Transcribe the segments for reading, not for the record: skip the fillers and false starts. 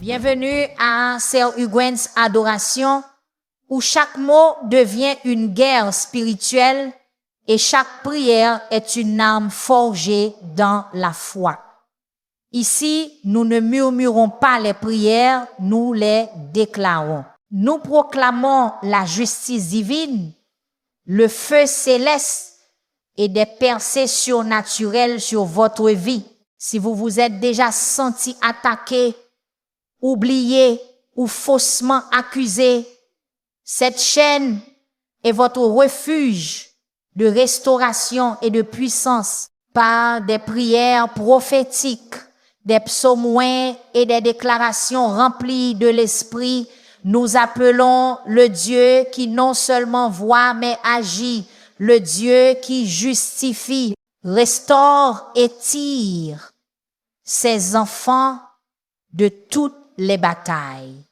Bienvenue à Sœur Huguen's Adoration, où chaque mot devient une guerre spirituelle et chaque prière est une arme forgée dans la foi. Ici, nous ne murmurons pas les prières, nous les déclarons. Nous proclamons la justice divine, le feu céleste et des percées surnaturelles sur votre vie. Si vous vous êtes déjà senti attaqué, oublié ou faussement accusé, cette chaîne est votre refuge de restauration et de puissance par des prières prophétiques, des psaumes et des déclarations remplies de l'Esprit. Nous appelons le Dieu qui non seulement voit mais agit, le Dieu qui justifie, restaure et tire ses enfants de toutes les batailles.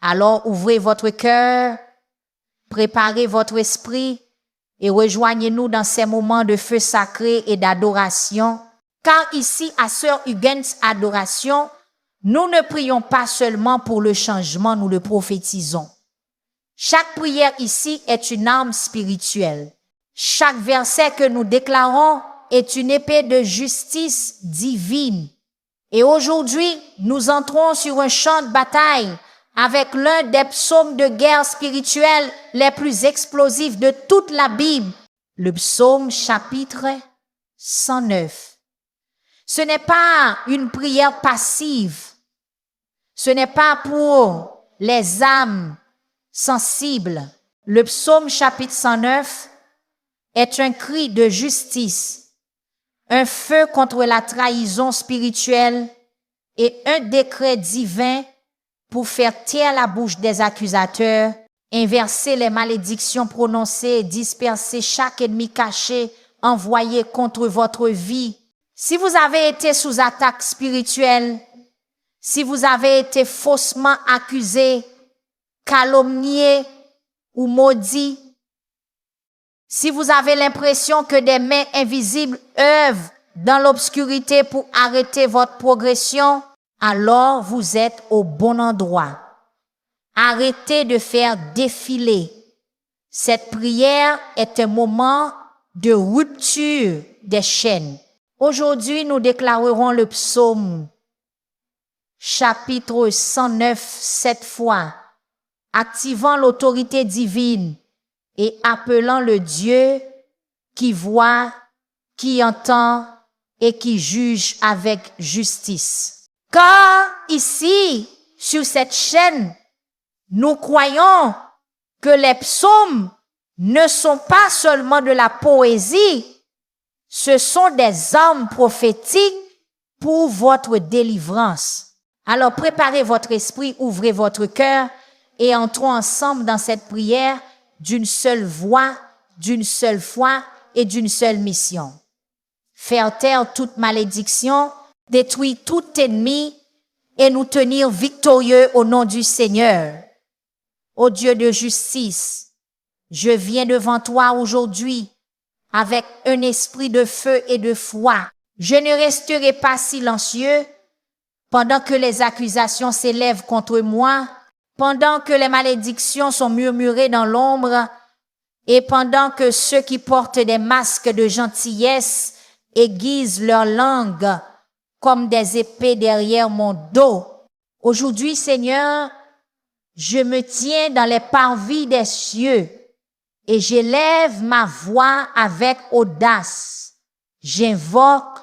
Alors ouvrez votre cœur, préparez votre esprit et rejoignez-nous dans ces moments de feu sacré et d'adoration. Car ici, à Sœur Huguen's Adoration, nous ne prions pas seulement pour le changement, nous le prophétisons. Chaque prière ici est une arme spirituelle. Chaque verset que nous déclarons est une épée de justice divine. Et aujourd'hui, nous entrons sur un champ de bataille avec l'un des psaumes de guerre spirituelle les plus explosifs de toute la Bible, le psaume chapitre 109. Ce n'est pas une prière passive. Ce n'est pas pour les âmes sensibles. Le psaume chapitre 109 est un cri de justice, un feu contre la trahison spirituelle et un décret divin pour faire taire la bouche des accusateurs, inverser les malédictions prononcées et disperser chaque ennemi caché envoyé contre votre vie. Si vous avez été sous attaque spirituelle, si vous avez été faussement accusé, calomnié ou maudit, si vous avez l'impression que des mains invisibles œuvrent dans l'obscurité pour arrêter votre progression, alors vous êtes au bon endroit. Arrêtez de faire défiler. Cette prière est un moment de rupture des chaînes. Aujourd'hui, nous déclarerons le psaume chapitre 109 7 fois, activant l'autorité divine et appelant le Dieu qui voit, qui entend et qui juge avec justice. Car ici, sur cette chaîne, nous croyons que les psaumes ne sont pas seulement de la poésie, ce sont des armes prophétiques pour votre délivrance. Alors préparez votre esprit, ouvrez votre cœur et entrons ensemble dans cette prière d'une seule voix, d'une seule foi et d'une seule mission. Faire taire toute malédiction, détruire tout ennemi et nous tenir victorieux au nom du Seigneur. Ô Dieu de justice, je viens devant toi aujourd'hui avec un esprit de feu et de foi. Je ne resterai pas silencieux pendant que les accusations s'élèvent contre moi, pendant que les malédictions sont murmurées dans l'ombre et pendant que ceux qui portent des masques de gentillesse aiguisent leur langue comme des épées derrière mon dos. Aujourd'hui, Seigneur, je me tiens dans les parvis des cieux et j'élève ma voix avec audace. J'invoque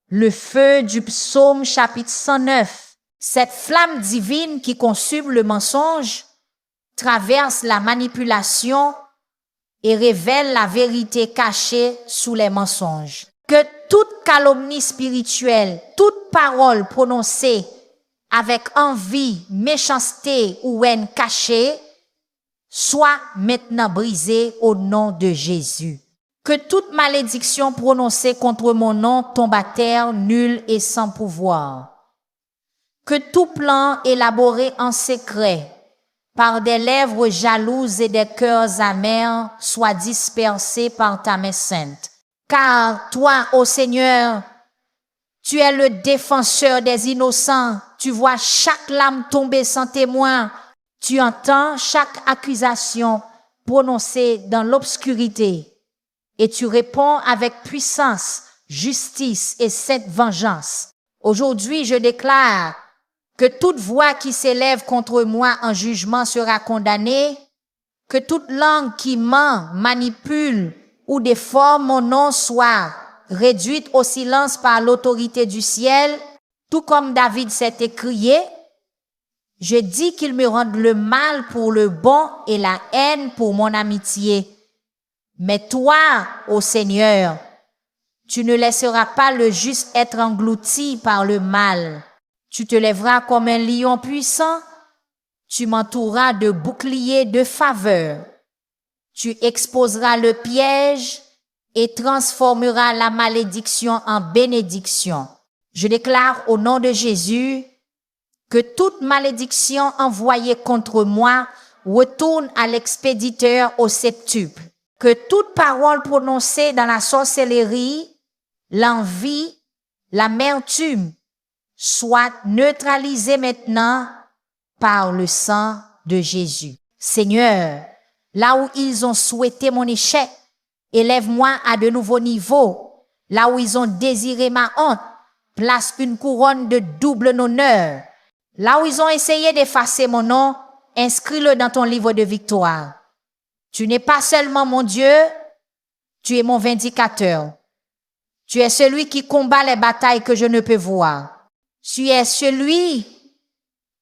le feu du psaume chapitre 109. Cette flamme divine qui consume le mensonge traverse la manipulation et révèle la vérité cachée sous les mensonges. Que toute calomnie spirituelle, toute parole prononcée avec envie, méchanceté ou haine cachée soit maintenant brisée au nom de Jésus. Que toute malédiction prononcée contre mon nom tombe à terre, nulle et sans pouvoir. Que tout plan élaboré en secret par des lèvres jalouses et des cœurs amers soit dispersé par ta main sainte. Car toi, ô Seigneur, Tu es le défenseur des innocents. Tu vois chaque lame tomber sans témoin. Tu entends chaque accusation prononcée dans l'obscurité. Et tu réponds avec puissance, justice et cette vengeance. Aujourd'hui, je déclare que toute voix qui s'élève contre moi en jugement sera condamnée, que toute langue qui ment, manipule ou déforme mon nom soit réduite au silence par l'autorité du ciel, tout comme David s'est écrié, je dis qu'il me rende le mal pour le bon et la haine pour mon amitié. Mais toi, ô Seigneur, tu ne laisseras pas le juste être englouti par le mal. Tu te lèveras comme un lion puissant. Tu m'entoureras de boucliers de faveur. Tu exposeras le piège et transformeras la malédiction en bénédiction. Je déclare au nom de Jésus que toute malédiction envoyée contre moi retourne à l'expéditeur au septuple. Que toute parole prononcée dans la sorcellerie, l'envie, l'amertume soit neutralisée maintenant par le sang de Jésus. Seigneur, là où ils ont souhaité mon échec, élève-moi à de nouveaux niveaux. Là où ils ont désiré ma honte, place une couronne de double honneur. Là où ils ont essayé d'effacer mon nom, inscris-le dans ton livre de victoire. Tu n'es pas seulement mon Dieu, tu es mon vindicateur. Tu es celui qui combat les batailles que je ne peux voir. Tu es celui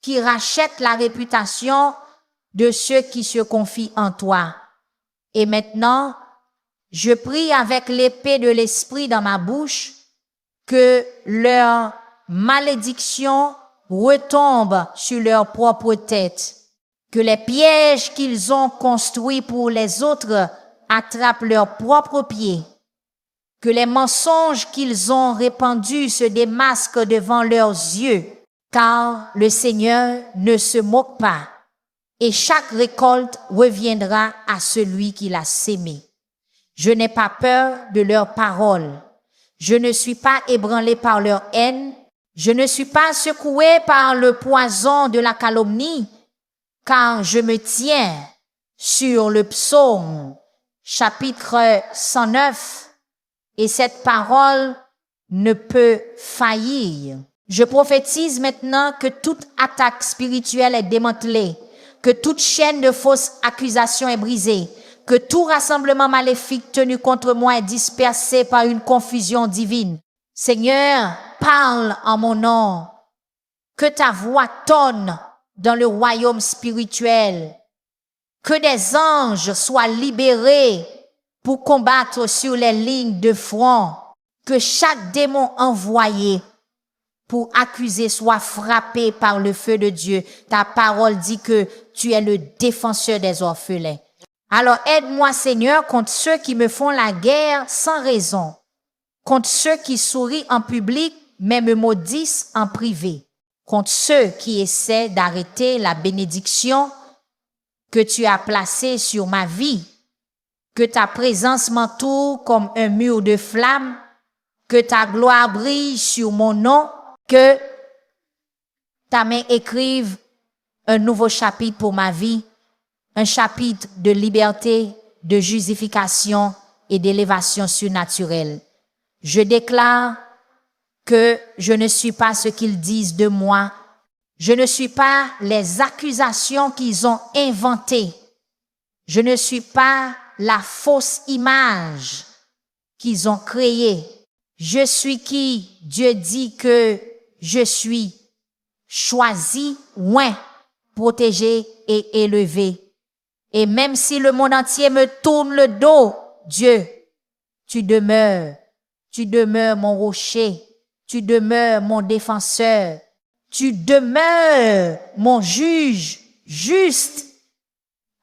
qui rachète la réputation de ceux qui se confient en toi. Et maintenant, je prie avec l'épée de l'esprit dans ma bouche que leur malédiction retombe sur leur propre tête, que les pièges qu'ils ont construits pour les autres attrapent leurs propres pieds, que les mensonges qu'ils ont répandus se démasquent devant leurs yeux, car le Seigneur ne se moque pas, et chaque récolte reviendra à celui qui l'a sémé. Je n'ai pas peur de leurs paroles. Je ne suis pas ébranlé par leur haine. Je ne suis pas secoué par le poison de la calomnie, car je me tiens sur le psaume, chapitre 109, et cette parole ne peut faillir. Je prophétise maintenant que toute attaque spirituelle est démantelée, que toute chaîne de fausses accusations est brisée, que tout rassemblement maléfique tenu contre moi est dispersé par une confusion divine. Seigneur, parle en mon nom, que ta voix tonne dans le royaume spirituel, que des anges soient libérés pour combattre sur les lignes de front, que chaque démon envoyé pour accuser soit frappé par le feu de Dieu. Ta parole dit que tu es le défenseur des orphelins. Alors aide-moi, Seigneur, contre ceux qui me font la guerre sans raison, contre ceux qui sourient en public mais me maudissent en privé, contre ceux qui essaient d'arrêter la bénédiction que tu as placée sur ma vie, que ta présence m'entoure comme un mur de flammes, que ta gloire brille sur mon nom, que ta main écrive un nouveau chapitre pour ma vie, un chapitre de liberté, de justification et d'élévation surnaturelle. Je déclare que je ne suis pas ce qu'ils disent de moi. Je ne suis pas les accusations qu'ils ont inventées. Je ne suis pas la fausse image qu'ils ont créée. Je suis qui Dieu dit que je suis, choisi, oint, protégé et élevé. Et même si le monde entier me tourne le dos, Dieu, tu demeures mon rocher, tu demeures mon défenseur, tu demeures mon juge juste.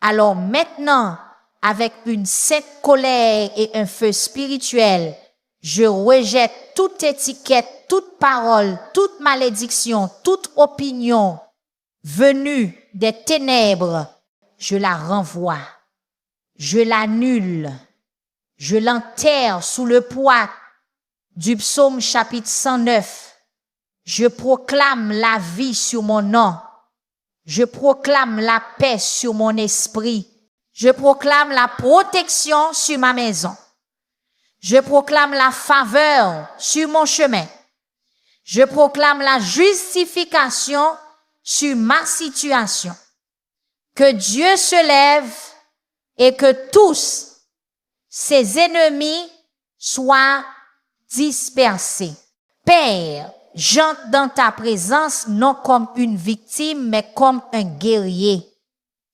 Alors maintenant, avec une sainte colère et un feu spirituel, je rejette toute étiquette, toute parole, toute malédiction, toute opinion venue des ténèbres. Je la renvoie, je l'annule, je l'enterre sous le poids du psaume chapitre 109. Je proclame la vie sur mon nom. Je proclame la paix sur mon esprit. Je proclame la protection sur ma maison. Je proclame la faveur sur mon chemin. Je proclame la justification sur ma situation. Que Dieu se lève et que tous ses ennemis soient dispersés. Père, j'entre dans ta présence non comme une victime, mais comme un guerrier.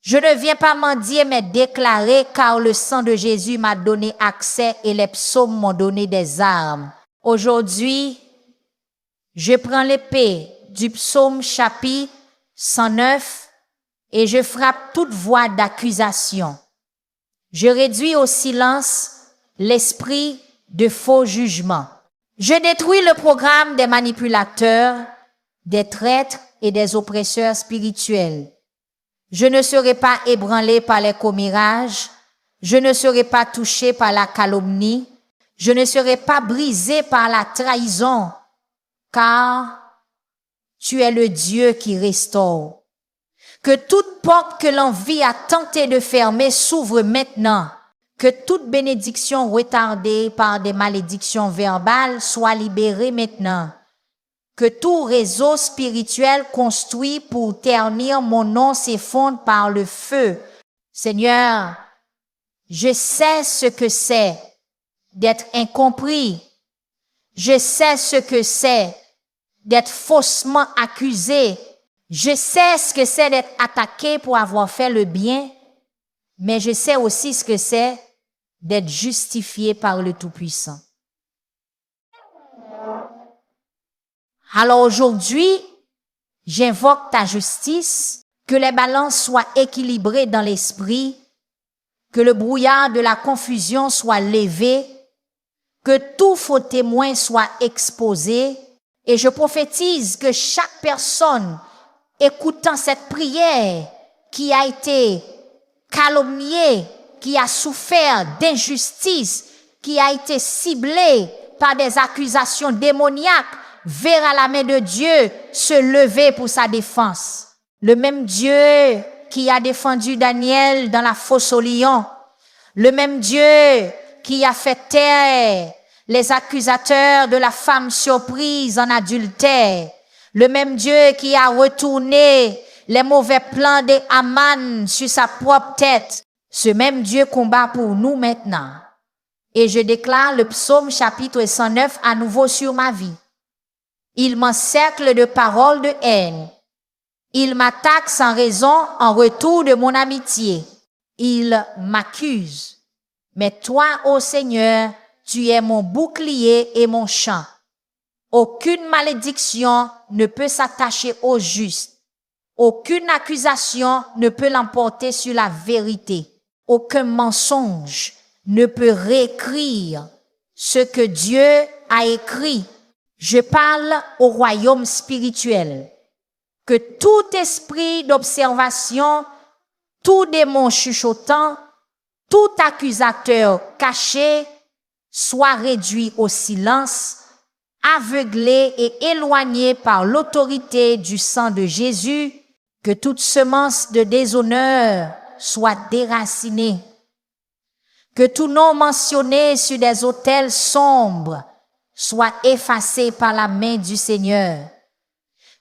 Je ne viens pas mendier, mais déclarer, car le sang de Jésus m'a donné accès et les psaumes m'ont donné des armes. Aujourd'hui, je prends l'épée du psaume chapitre 109 et je frappe toute voix d'accusation. Je réduis au silence l'esprit de faux jugement. Je détruis le programme des manipulateurs, des traîtres et des oppresseurs spirituels. Je ne serai pas ébranlé par les commérages. Je ne serai pas touché par la calomnie. Je ne serai pas brisé par la trahison, car tu es le Dieu qui restaure. Que toute porte que l'envie a tenté de fermer s'ouvre maintenant. Que toute bénédiction retardée par des malédictions verbales soit libérée maintenant. Que tout réseau spirituel construit pour ternir mon nom s'effondre par le feu. Seigneur, je sais ce que c'est d'être incompris. Je sais ce que c'est d'être faussement accusé. Je sais ce que c'est d'être attaqué pour avoir fait le bien, mais je sais aussi ce que c'est d'être justifié par le Tout-Puissant. Alors aujourd'hui, j'invoque ta justice, que les balances soient équilibrées dans l'esprit, que le brouillard de la confusion soit levé, que tout faux témoin soit exposé, et je prophétise que chaque personne écoutant cette prière qui a été calomniée, qui a souffert d'injustice, qui a été ciblée par des accusations démoniaques, verra la main de Dieu se lever pour sa défense. Le même Dieu qui a défendu Daniel dans la fosse aux lions, le même Dieu qui a fait taire les accusateurs de la femme surprise en adultère, le même Dieu qui a retourné les mauvais plans de Haman sur sa propre tête, ce même Dieu combat pour nous maintenant. Et je déclare le psaume chapitre 109 à nouveau sur ma vie. Il m'encercle de paroles de haine. Il m'attaque sans raison en retour de mon amitié. Il m'accuse. Mais toi, ô Seigneur, tu es mon bouclier et mon champ. Aucune malédiction ne peut s'attacher au juste. Aucune accusation ne peut l'emporter sur la vérité. Aucun mensonge ne peut réécrire ce que Dieu a écrit. Je parle au royaume spirituel. Que tout esprit d'observation, tout démon chuchotant, tout accusateur caché soit réduit au silence, aveuglé et éloigné par l'autorité du sang de Jésus. Que toute semence de déshonneur soit déracinée. Que tout nom mentionné sur des autels sombres soit effacé par la main du Seigneur.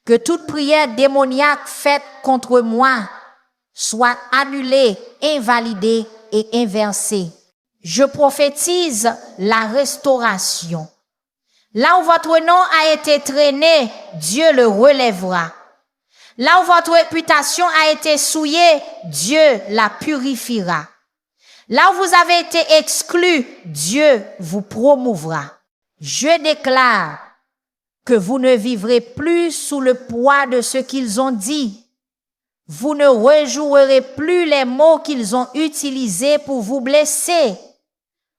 Que toute prière démoniaque faite contre moi soit annulée, invalidée et inversée. Je prophétise la restauration. Là où votre nom a été traîné, Dieu le relèvera. Là où votre réputation a été souillée, Dieu la purifiera. Là où vous avez été exclus, Dieu vous promouvra. Je déclare que vous ne vivrez plus sous le poids de ce qu'ils ont dit. Vous ne rejouerez plus les mots qu'ils ont utilisés pour vous blesser.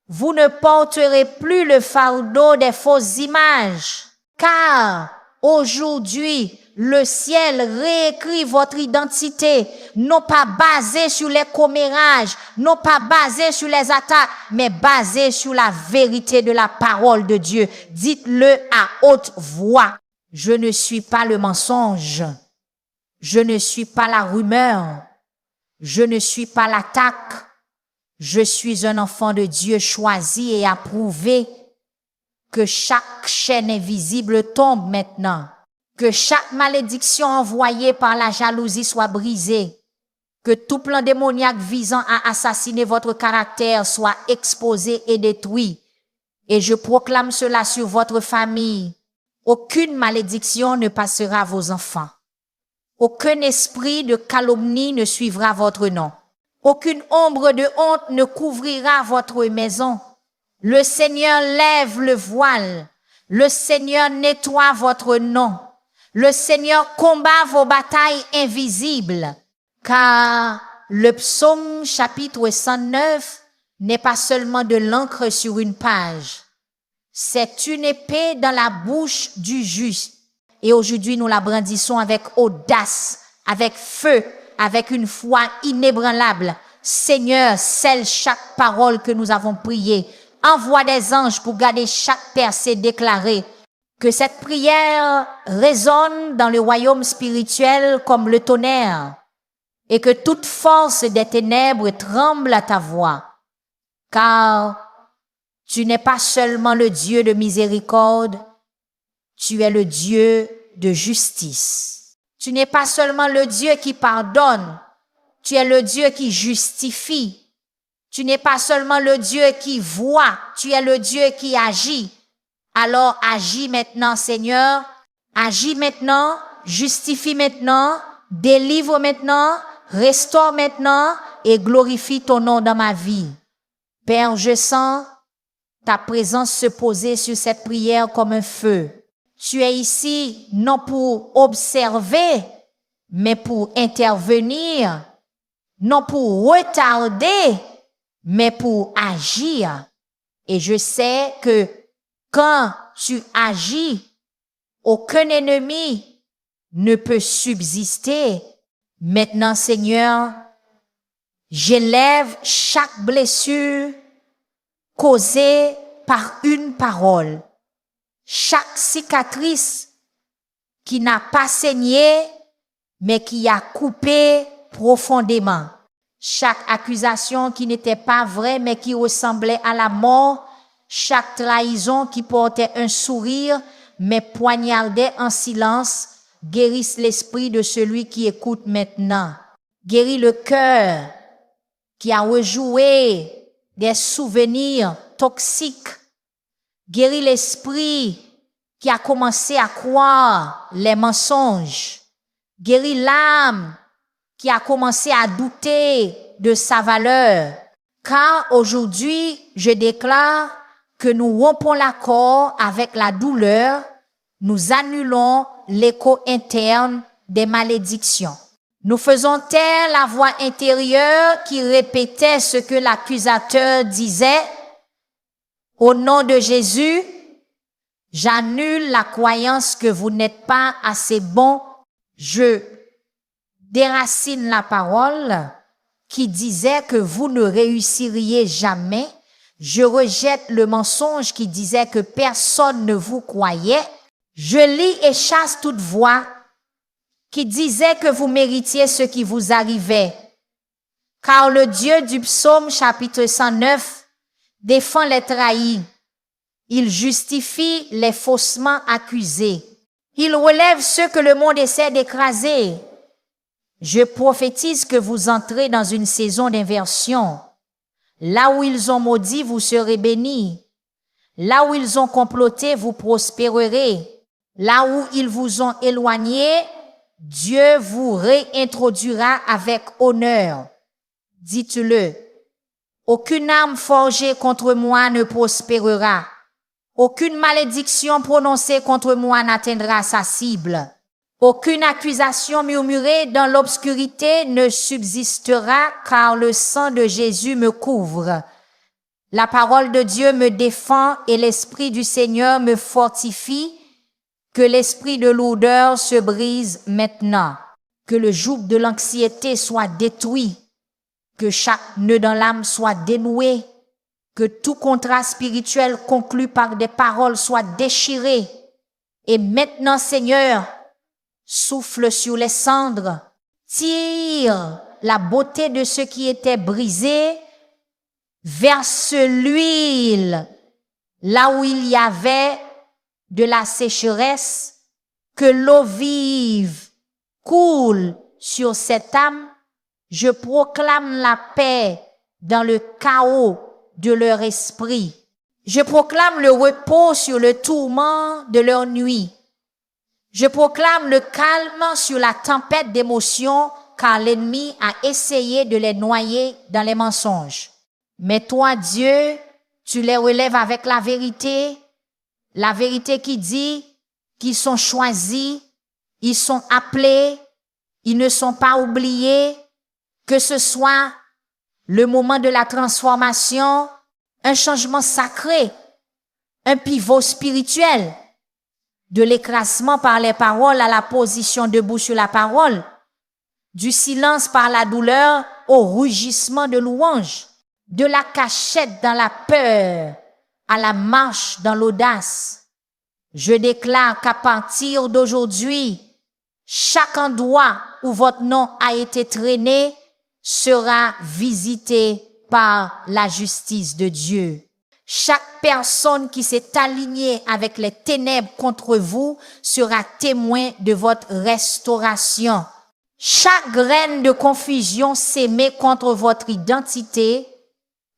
Vous ne porterez plus le fardeau des fausses images, car Aujourd'hui, le ciel réécrit votre identité, non pas basée sur les commérages, non pas basée sur les attaques, mais basée sur la vérité de la parole de Dieu. Dites-le à haute voix. Je ne suis pas le mensonge. Je ne suis pas la rumeur. Je ne suis pas l'attaque. Je suis un enfant de Dieu choisi et approuvé. Que chaque chaîne invisible tombe maintenant. Que chaque malédiction envoyée par la jalousie soit brisée. Que tout plan démoniaque visant à assassiner votre caractère soit exposé et détruit. Et je proclame cela sur votre famille. Aucune malédiction ne passera à vos enfants. Aucun esprit de calomnie ne suivra votre nom. Aucune ombre de honte ne couvrira votre maison. Le Seigneur lève le voile. Le Seigneur nettoie votre nom. Le Seigneur combat vos batailles invisibles. Car le psaume chapitre 109 n'est pas seulement de l'encre sur une page. C'est une épée dans la bouche du juste. Et aujourd'hui, nous la brandissons avec audace, avec feu, avec une foi inébranlable. Seigneur, scelle chaque parole que nous avons priée. Envoie des anges pour garder chaque percée déclarée. Que cette prière résonne dans le royaume spirituel comme le tonnerre. Et que toute force des ténèbres tremble à ta voix. Car tu n'es pas seulement le Dieu de miséricorde, tu es le Dieu de justice. Tu n'es pas seulement le Dieu qui pardonne, tu es le Dieu qui justifie. Tu n'es pas seulement le Dieu qui voit, tu es le Dieu qui agit. Alors agis maintenant, Seigneur, agis maintenant, justifie maintenant, délivre maintenant, restaure maintenant et glorifie ton nom dans ma vie. Père, je sens ta présence se poser sur cette prière comme un feu. Tu es ici non pour observer, mais pour intervenir, non pour retarder, mais pour agir. Et je sais que quand tu agis, aucun ennemi ne peut subsister. Maintenant, Seigneur, j'élève chaque blessure causée par une parole. Chaque cicatrice qui n'a pas saigné, mais qui a coupé profondément. Chaque accusation qui n'était pas vraie, mais qui ressemblait à la mort. Chaque trahison qui portait un sourire, mais poignardait en silence. Guérisse l'esprit de celui qui écoute maintenant. Guéris le cœur qui a rejoué des souvenirs toxiques. Guéris l'esprit qui a commencé à croire les mensonges. Guéris l'âme qui a commencé à douter de sa valeur. Car aujourd'hui, je déclare que nous rompons l'accord avec la douleur, nous annulons l'écho interne des malédictions. Nous faisons taire la voix intérieure qui répétait ce que l'accusateur disait. Au nom de Jésus, j'annule la croyance que vous n'êtes pas assez bon. Je déracine la parole qui disait que vous ne réussiriez jamais. Je rejette le mensonge qui disait que personne ne vous croyait. Je lis et chasse toute voix qui disait que vous méritiez ce qui vous arrivait. Car le Dieu du psaume chapitre 109 défend les trahis. Il justifie les faussement accusés. Il relève ceux que le monde essaie d'écraser. Je prophétise que vous entrez dans une saison d'inversion. Là où ils ont maudit, vous serez bénis. Là où ils ont comploté, vous prospérerez. Là où ils vous ont éloigné, Dieu vous réintroduira avec honneur. Dites-le. Aucune arme forgée contre moi ne prospérera. Aucune malédiction prononcée contre moi n'atteindra sa cible. Aucune accusation murmurée dans l'obscurité ne subsistera, car le sang de Jésus me couvre. La parole de Dieu me défend et l'Esprit du Seigneur me fortifie, Que l'esprit de lourdeur se brise maintenant. Que le joug de l'anxiété soit détruit. Que chaque nœud dans l'âme soit dénoué. Que tout contrat spirituel conclu par des paroles soit déchiré. Et maintenant, Seigneur, souffle sur les cendres. Tire la beauté de ce qui était brisé. Verse l'huile là où il y avait de la sécheresse, que l'eau vive coule sur cette âme. Je proclame la paix dans le chaos de leur esprit. Je proclame le repos sur le tourment de leur nuit. Je proclame le calme sur la tempête d'émotions, car l'ennemi a essayé de les noyer dans les mensonges. Mais toi, Dieu, tu les relèves avec la vérité qui dit qu'ils sont choisis, ils sont appelés, ils ne sont pas oubliés, que ce soit le moment de la transformation, un changement sacré, un pivot spirituel, de l'écrasement par les paroles à la position debout sur la parole, du silence par la douleur au rugissement de louange, de la cachette dans la peur à la marche dans l'audace. Je déclare qu'à partir d'aujourd'hui, chaque endroit où votre nom a été traîné sera visité par la justice de Dieu. Chaque personne qui s'est alignée avec les ténèbres contre vous sera témoin de votre restauration. Chaque graine de confusion sémée contre votre identité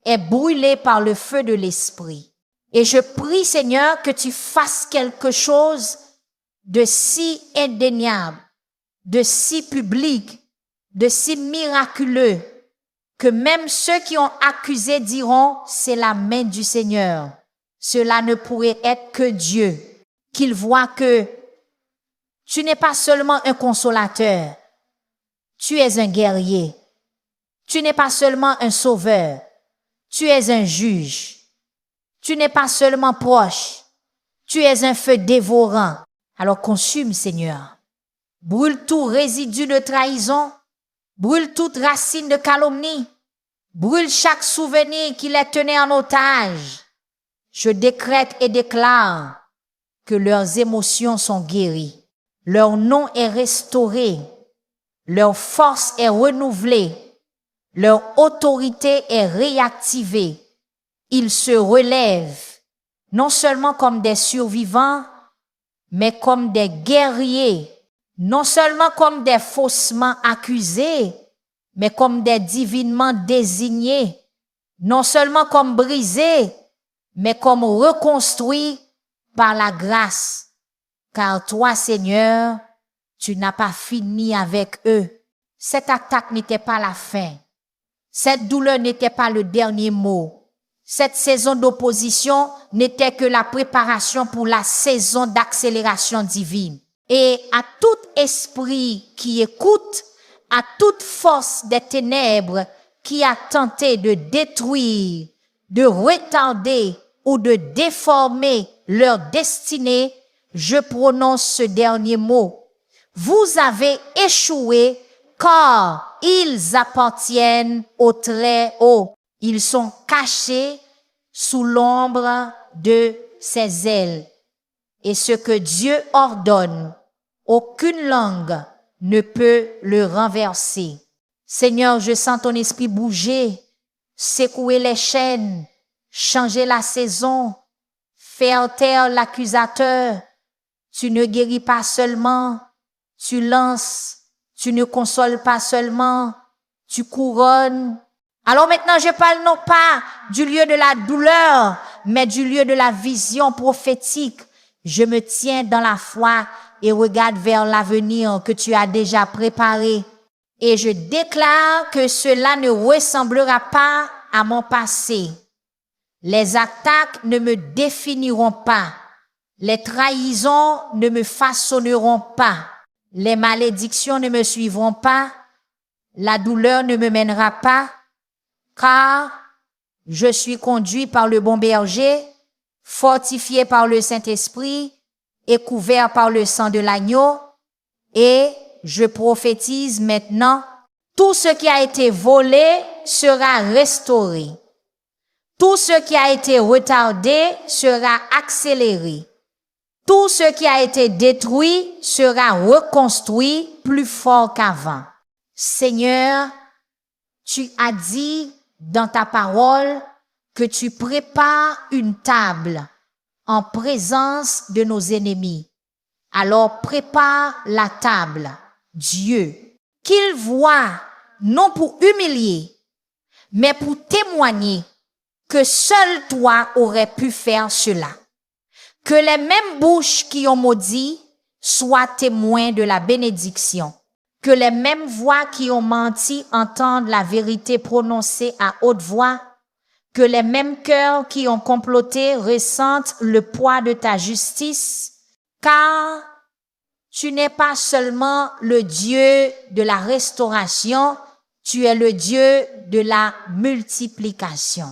est brûlée par le feu de l'esprit. Et je prie, Seigneur, que tu fasses quelque chose de si indéniable, de si public, de si miraculeux, que même ceux qui ont accusé diront, c'est la main du Seigneur. Cela ne pourrait être que Dieu, qu'ils voient que tu n'es pas seulement un consolateur, tu es un guerrier. Tu n'es pas seulement un sauveur, tu es un juge. Tu n'es pas seulement proche, tu es un feu dévorant. Alors consume, Seigneur. Brûle tout résidu de trahison, brûle toute racine de calomnie, brûle chaque souvenir qui les tenait en otage. Je décrète et déclare que leurs émotions sont guéries, leur nom est restauré, leur force est renouvelée, leur autorité est réactivée. Ils se relèvent, non seulement comme des survivants, mais comme des guerriers, non seulement comme des faussement accusés, mais comme des divinement désignés, non seulement comme brisés, mais comme reconstruits par la grâce. Car toi, Seigneur, tu n'as pas fini avec eux. Cette attaque n'était pas la fin. Cette douleur n'était pas le dernier mot. Cette saison d'opposition n'était que la préparation pour la saison d'accélération divine. Et à tout esprit qui écoute, à toute force des ténèbres qui a tenté de détruire, de retarder ou de déformer leur destinée, je prononce ce dernier mot. Vous avez échoué car ils appartiennent au Très-Haut. Ils sont cachés sous l'ombre de ses ailes. Et ce que Dieu ordonne, aucune langue ne peut le renverser. Seigneur, je sens ton esprit bouger, secouer les chaînes, changer la saison, faire taire l'accusateur. Tu ne guéris pas seulement, tu lances, tu ne consoles pas seulement, tu couronnes. Alors maintenant, je parle non pas du lieu de la douleur, mais du lieu de la vision prophétique. Je me tiens dans la foi et regarde vers l'avenir que tu as déjà préparé. Et je déclare que cela ne ressemblera pas à mon passé. Les attaques ne me définiront pas. Les trahisons ne me façonneront pas. Les malédictions ne me suivront pas. La douleur ne me mènera pas. Car je suis conduit par le bon berger, fortifié par le Saint-Esprit, est couvert par le sang de l'agneau et je prophétise maintenant, tout ce qui a été volé sera restauré. Tout ce qui a été retardé sera accéléré. Tout ce qui a été détruit sera reconstruit plus fort qu'avant. Seigneur, tu as dit dans ta parole que tu prépares une table en présence de nos ennemis. Alors prépare la table, Dieu, qu'ils voient non pour humilier, mais pour témoigner que seul toi aurais pu faire cela. Que les mêmes bouches qui ont maudit soient témoins de la bénédiction. Que les mêmes voix qui ont menti entendent la vérité prononcée à haute voix. Que les mêmes cœurs qui ont comploté ressentent le poids de ta justice. Car tu n'es pas seulement le Dieu de la restauration, tu es le Dieu de la multiplication.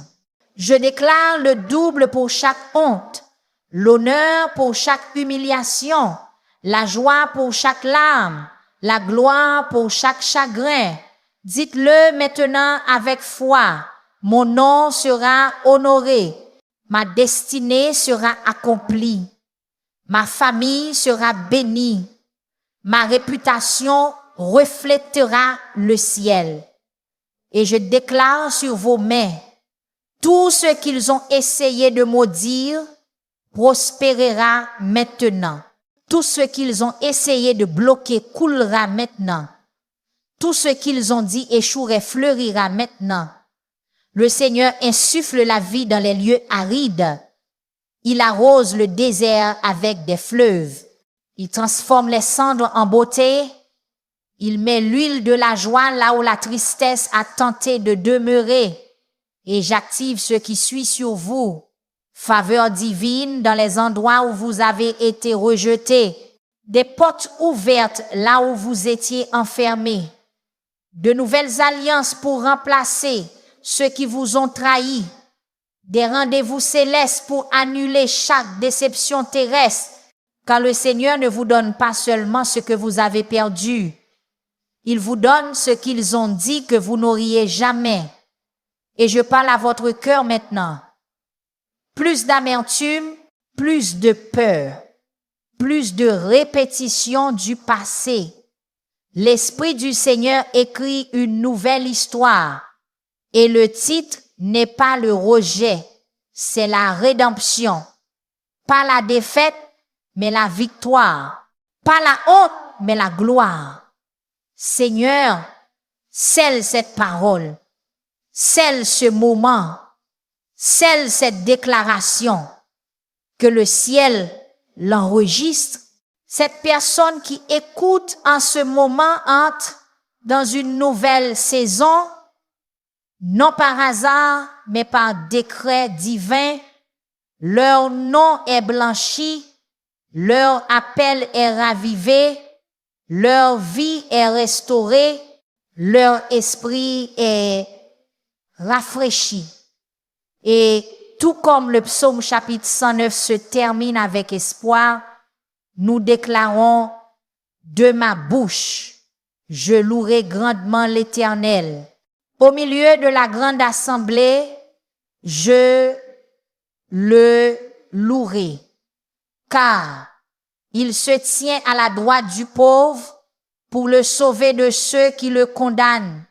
Je déclare le double pour chaque honte, l'honneur pour chaque humiliation, la joie pour chaque larme, la gloire pour chaque chagrin. Dites-le maintenant avec foi. Mon nom sera honoré. Ma destinée sera accomplie. Ma famille sera bénie. Ma réputation reflètera le ciel. Et je déclare sur vos mains, tout ce qu'ils ont essayé de maudire prospérera maintenant. Tout ce qu'ils ont essayé de bloquer coulera maintenant. Tout ce qu'ils ont dit échouerait, fleurira maintenant. Le Seigneur insuffle la vie dans les lieux arides. Il arrose le désert avec des fleuves. Il transforme les cendres en beauté. Il met l'huile de la joie là où la tristesse a tenté de demeurer. Et j'active ce qui suit sur vous. Faveur divine dans les endroits où vous avez été rejetés. Des portes ouvertes là où vous étiez enfermés. De nouvelles alliances pour remplacer ceux qui vous ont trahis. Des rendez-vous célestes pour annuler chaque déception terrestre. Car le Seigneur ne vous donne pas seulement ce que vous avez perdu. Il vous donne ce qu'ils ont dit que vous n'auriez jamais. Et je parle à votre cœur maintenant. Plus d'amertume, plus de peur, plus de répétition du passé. L'Esprit du Seigneur écrit une nouvelle histoire. Et le titre n'est pas le rejet, c'est la rédemption. Pas la défaite, mais la victoire. Pas la honte, mais la gloire. Seigneur, scelle cette parole. Scelle ce moment, scelle cette déclaration, que le ciel l'enregistre. Cette personne qui écoute en ce moment entre dans une nouvelle saison, non par hasard, mais par décret divin. Leur nom est blanchi, leur appel est ravivé, leur vie est restaurée, leur esprit est rafraîchi. Et tout comme le psaume chapitre 109 se termine avec espoir, nous déclarons, de ma bouche, je louerai grandement l'Éternel. Au milieu de la grande assemblée, je le louerai, car il se tient à la droite du pauvre pour le sauver de ceux qui le condamnent.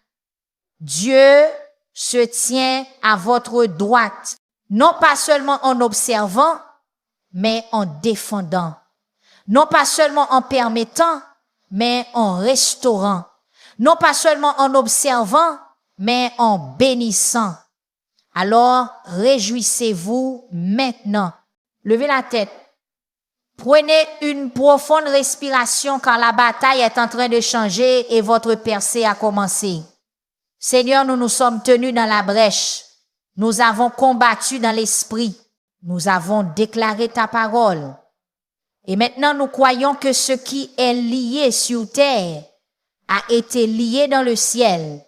Dieu se tient à votre droite, non pas seulement en observant, mais en défendant. Non pas seulement en permettant, mais en restaurant. Non pas seulement en observant, mais en bénissant. Alors, réjouissez-vous maintenant. Levez la tête. Prenez une profonde respiration car la bataille est en train de changer et votre percée a commencé. Seigneur, nous nous sommes tenus dans la brèche. Nous avons combattu dans l'esprit. Nous avons déclaré ta parole. Et maintenant, nous croyons que ce qui est lié sur terre a été lié dans le ciel.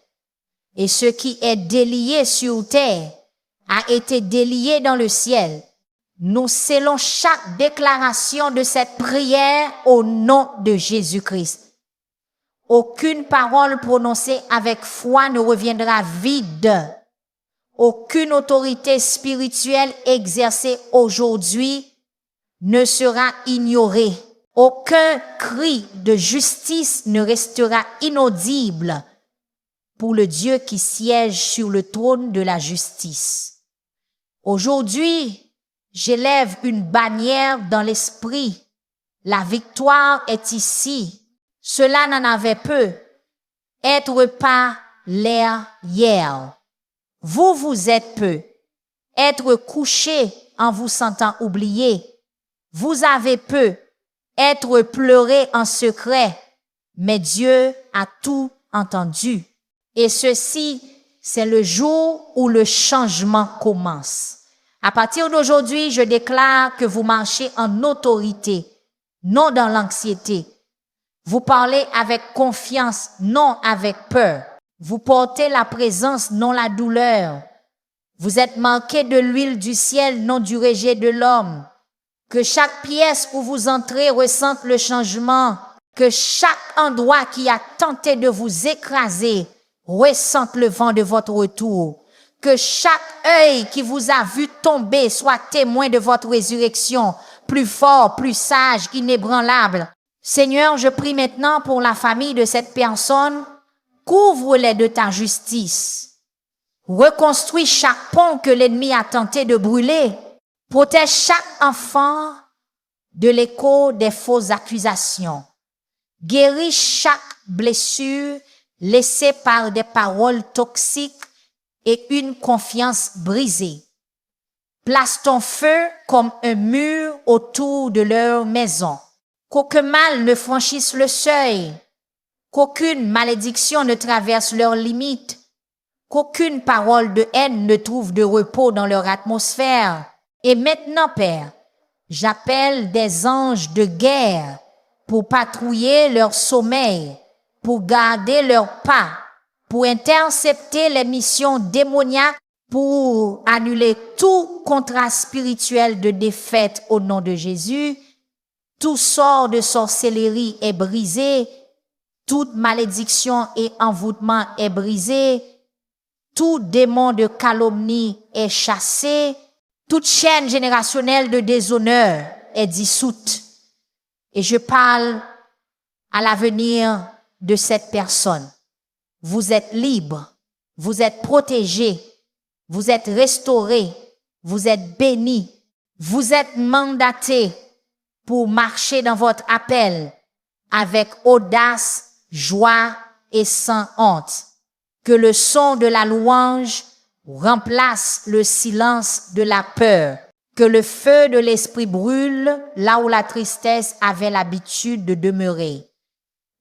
Et ce qui est délié sur terre a été délié dans le ciel. nous scellons chaque déclaration de cette prière au nom de Jésus-Christ. Aucune parole prononcée avec foi ne reviendra vide. Aucune autorité spirituelle exercée aujourd'hui ne sera ignorée. Aucun cri de justice ne restera inaudible pour le Dieu qui siège sur le trône de la justice. Aujourd'hui, j'élève une bannière dans l'esprit. La victoire est ici. Cela n'en avait peu. Être pas l'air hier. Vous êtes peu. Être couché en vous sentant oublié. Vous avez peu. Être pleuré en secret. Mais Dieu a tout entendu. Et ceci, c'est le jour où le changement commence. À partir d'aujourd'hui, je déclare que vous marchez en autorité, non dans l'anxiété. Vous parlez avec confiance, non avec peur. Vous portez la présence, non la douleur. Vous êtes marqués de l'huile du ciel, non du rejet de l'homme. Que chaque pièce où vous entrez ressente le changement. Que chaque endroit qui a tenté de vous écraser ressente le vent de votre retour. Que chaque œil qui vous a vu tomber soit témoin de votre résurrection, plus fort, plus sage, inébranlable. Seigneur, je prie maintenant pour la famille de cette personne. Couvre-les de ta justice. Reconstruis chaque pont que l'ennemi a tenté de brûler. Protège chaque enfant de l'écho des fausses accusations. Guéris chaque blessure laissée par des paroles toxiques et une confiance brisée. Place ton feu comme un mur autour de leur maison. Qu'aucun mal ne franchisse le seuil. Qu'aucune malédiction ne traverse leurs limites. Qu'aucune parole de haine ne trouve de repos dans leur atmosphère. Et maintenant, Père, j'appelle des anges de guerre pour patrouiller leur sommeil, pour garder leurs pas, pour intercepter les missions démoniaques, pour annuler tout contrat spirituel de défaite au nom de Jésus. Tout sort de sorcellerie est brisé, toute malédiction et envoûtement est brisé, tout démon de calomnie est chassé, toute chaîne générationnelle de déshonneur est dissoute. Et je parle à l'avenir de cette personne. Vous êtes libre, vous êtes protégé, vous êtes restauré, vous êtes béni, vous êtes mandaté pour marcher dans votre appel avec audace, joie et sans honte. Que le son de la louange remplace le silence de la peur. Que le feu de l'esprit brûle là où la tristesse avait l'habitude de demeurer.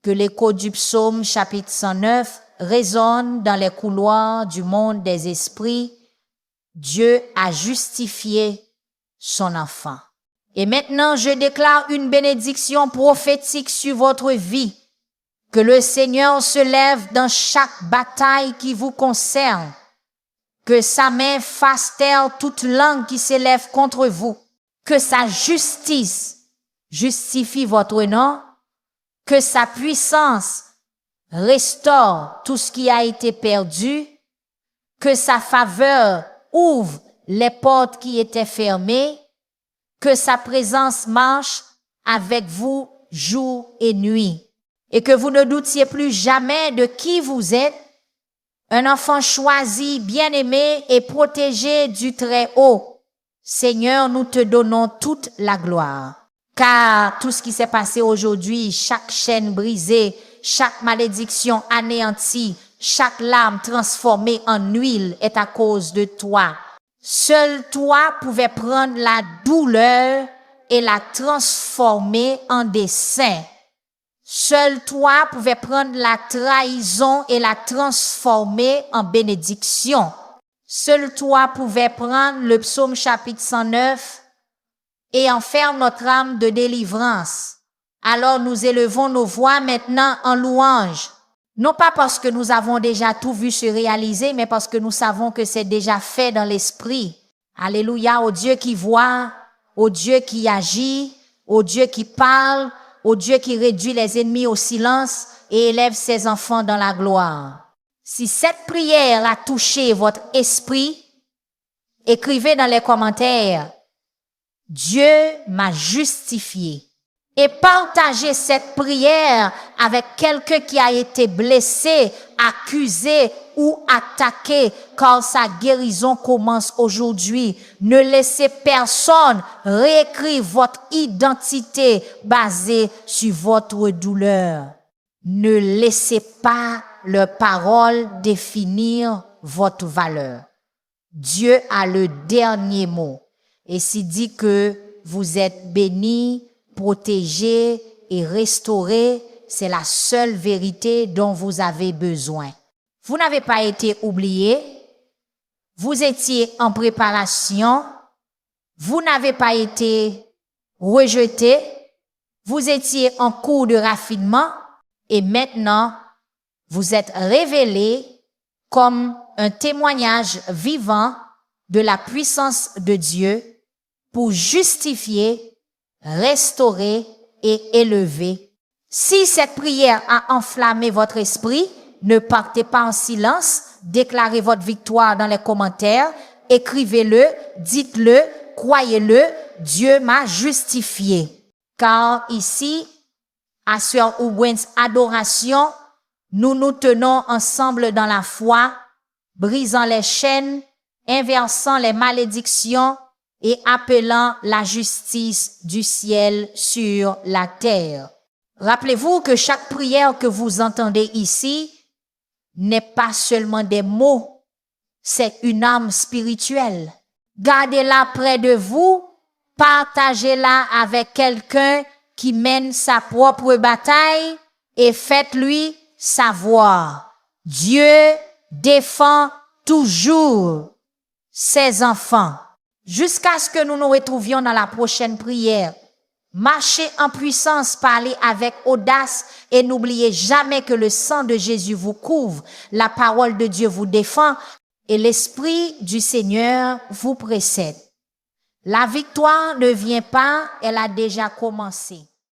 Que l'écho du psaume chapitre 109 résonne dans les couloirs du monde des esprits. Dieu a justifié son enfant. Et maintenant, je déclare une bénédiction prophétique sur votre vie. Que le Seigneur se lève dans chaque bataille qui vous concerne. Que sa main fasse taire toute langue qui s'élève contre vous. Que sa justice justifie votre nom. Que sa puissance restaure tout ce qui a été perdu. Que sa faveur ouvre les portes qui étaient fermées. Que sa présence marche avec vous jour et nuit. Et que vous ne doutiez plus jamais de qui vous êtes. Un enfant choisi, bien-aimé et protégé du Très-Haut. Seigneur, nous te donnons toute la gloire. Car tout ce qui s'est passé aujourd'hui, chaque chaîne brisée, chaque malédiction anéantie, chaque larme transformée en huile est à cause de toi. Seul toi pouvais prendre la douleur et la transformer en dessein. Seul toi pouvais prendre la trahison et la transformer en bénédiction. Seul toi pouvais prendre le psaume chapitre 109 et en faire notre âme de délivrance. Alors nous élevons nos voix maintenant en louange. Non pas parce que nous avons déjà tout vu se réaliser, mais parce que nous savons que c'est déjà fait dans l'esprit. Alléluia, au Dieu qui voit, au Dieu qui agit, au Dieu qui parle, au Dieu qui réduit les ennemis au silence et élève ses enfants dans la gloire. Si cette prière a touché votre esprit, écrivez dans les commentaires, Dieu m'a justifié. Et partagez cette prière avec quelqu'un qui a été blessé, accusé ou attaqué, car sa guérison commence aujourd'hui. Ne laissez personne réécrire votre identité basée sur votre douleur. Ne laissez pas leurs paroles définir votre valeur. Dieu a le dernier mot. Et s'il dit que vous êtes bénis, protégés et restaurés, c'est la seule vérité dont vous avez besoin. Vous n'avez pas été oublié, vous étiez en préparation, vous n'avez pas été rejeté, vous étiez en cours de raffinement et maintenant vous êtes révélé comme un témoignage vivant de la puissance de Dieu pour justifier, restaurer et élever. Si cette prière a enflammé votre esprit, ne partez pas en silence, déclarez votre victoire dans les commentaires, écrivez-le, dites-le, croyez-le, Dieu m'a justifié. Car ici, à Sœur Ugwens Adoration, nous nous tenons ensemble dans la foi, brisant les chaînes, inversant les malédictions et appelant la justice du ciel sur la terre. Rappelez-vous que chaque prière que vous entendez ici n'est pas seulement des mots, c'est une âme spirituelle. Gardez-la près de vous, partagez-la avec quelqu'un qui mène sa propre bataille et faites-lui savoir. Dieu défend toujours ses enfants. Jusqu'à ce que nous nous retrouvions dans la prochaine prière. Marchez en puissance, parlez avec audace et n'oubliez jamais que le sang de Jésus vous couvre, la parole de Dieu vous défend et l'Esprit du Seigneur vous précède. La victoire ne vient pas, elle a déjà commencé.